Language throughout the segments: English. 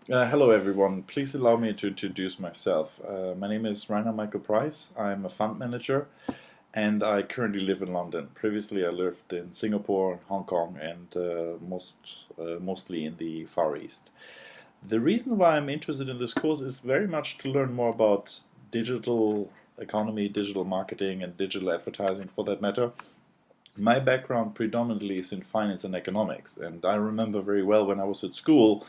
Hello everyone, please allow me to introduce myself. My name is Rainer Michael Preiss. I'm a fund manager and I currently live in London. Previously I lived in Singapore, Hong Kong and mostly in the Far East. The reason why I'm interested in this course is very much to learn more about digital economy, digital marketing and digital advertising for that matter. My background predominantly is in finance and economics, and I remember very well when I was at school,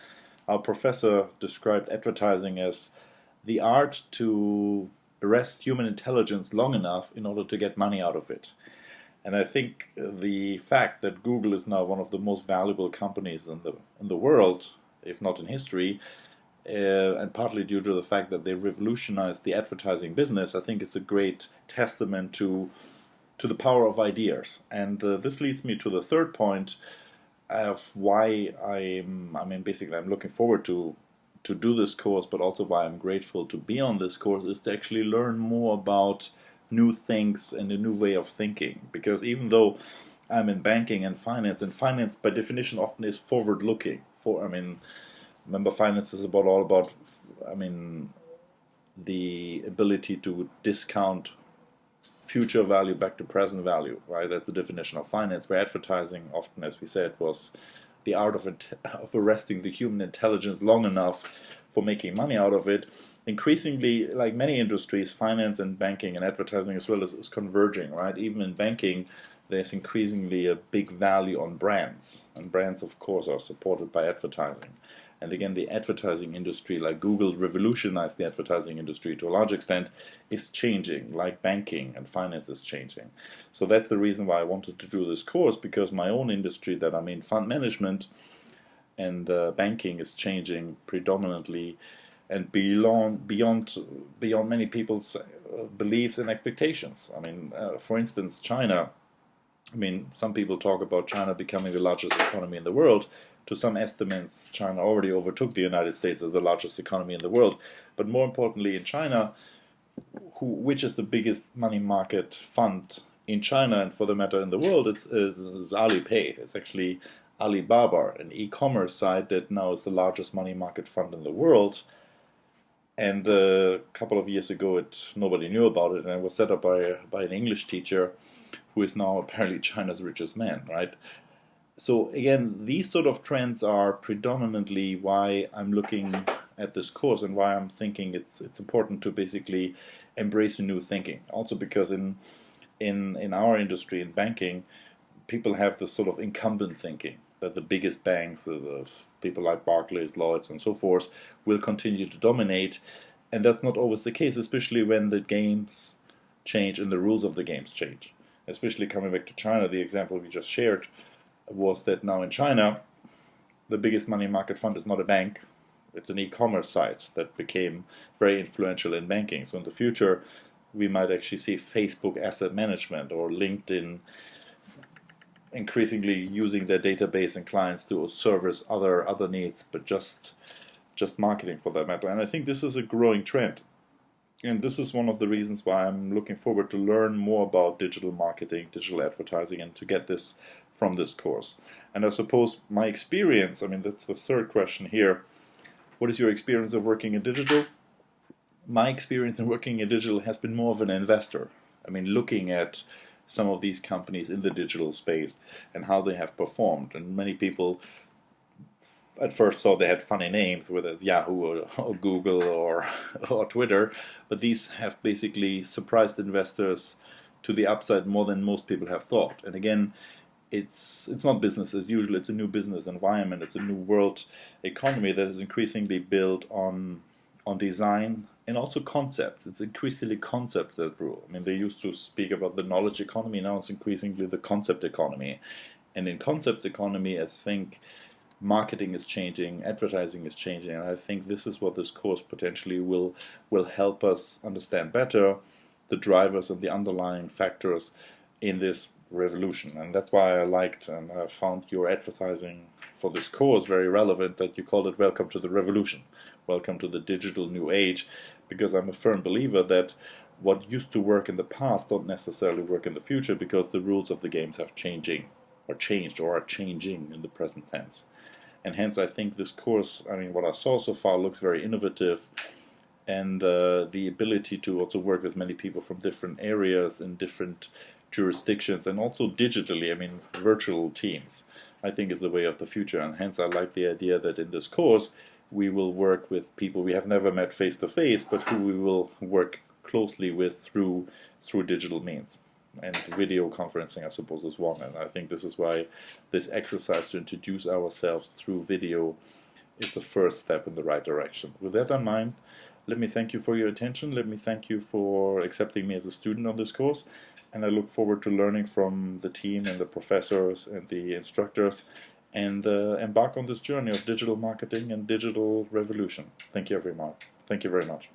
our professor described advertising as the art to arrest human intelligence long enough in order to get money out of it. And I think the fact that Google is now one of the most valuable companies in the world, if not in history, and partly due to the fact that they revolutionized the advertising business, I think it's a great testament to the power of ideas. And this leads me to the third point of why basically I'm looking forward to do this course, but also why I'm grateful to be on this course is to actually learn more about new things and a new way of thinking. Because even though I'm in banking and finance by definition often is forward-looking. Remember, finance is about all about, I mean, the ability to discount future value back to present value, right? That's the definition of finance, where advertising often, as we said, was the art of arresting the human intelligence long enough for making money out of it. Increasingly, like many industries, finance and banking and advertising as well is converging, right? Even in banking, there's increasingly a big value on brands, and brands, of course, are supported by advertising. And again, the advertising industry, like Google revolutionized the advertising industry to a large extent, is changing, like banking and finance is changing. So that's the reason why I wanted to do this course, because my own industry that I'm in, fund management and banking, is changing predominantly and beyond many people's beliefs and expectations. For instance, China. Some people talk about China becoming the largest economy in the world. To some estimates, China already overtook the United States as the largest economy in the world. But more importantly, in China, which is the biggest money market fund in China and for the matter in the world, it's Alipay. It's actually Alibaba, an e-commerce site that now is the largest money market fund in the world. And a couple of years ago, nobody knew about it, and it was set up by an English teacher who is now apparently China's richest man, right? So again, these sort of trends are predominantly why I'm looking at this course and why I'm thinking it's important to basically embrace new thinking. Also because in our industry, in banking, people have this sort of incumbent thinking that the biggest banks, the people like Barclays, Lloyds, and so forth, will continue to dominate, and that's not always the case, especially when the games change and the rules of the games change. Especially coming back to China, the example we just shared was that now in China, the biggest money market fund is not a bank, it's an e-commerce site that became very influential in banking. So in the future, we might actually see Facebook asset management or LinkedIn increasingly using their database and clients to service other needs, but just marketing for that matter. And I think this is a growing trend. And this is one of the reasons why I'm looking forward to learn more about digital marketing, digital advertising, and to get this from this course. And I suppose my experience, that's the third question here. What is your experience of working in digital? My experience in working in digital has been more of an investor. Looking at some of these companies in the digital space and how they have performed. And many people at first thought they had funny names, whether it's Yahoo or Google or Twitter, but these have basically surprised investors to the upside more than most people have thought. And again, it's not business as usual. It's a new business environment. It's a new world economy that is increasingly built on design and also concepts. It's increasingly concepts that rule. They used to speak about the knowledge economy. Now it's increasingly the concept economy. And in concepts economy, I think marketing is changing, advertising is changing, and I think this is what this course potentially will help us understand better, the drivers and the underlying factors in this revolution. And that's why I liked and I found your advertising for this course very relevant, that you called it Welcome to the Revolution, Welcome to the Digital New Age, because I'm a firm believer that what used to work in the past don't necessarily work in the future, because the rules of the games have changed or are changing in the present tense. And hence I think this course, I mean what I saw so far looks very innovative, and the ability to also work with many people from different areas in different jurisdictions, and also digitally, I mean virtual teams, I think is the way of the future. And hence I like the idea that in this course we will work with people we have never met face to face, but who we will work closely with through digital means. And video conferencing, I suppose, is one. And I think this is why this exercise to introduce ourselves through video is the first step in the right direction. With that in mind, let me thank you for your attention. Let me thank you for accepting me as a student on this course. And I look forward to learning from the team and the professors and the instructors, and embark on this journey of digital marketing and digital revolution. Thank you very much. Thank you very much.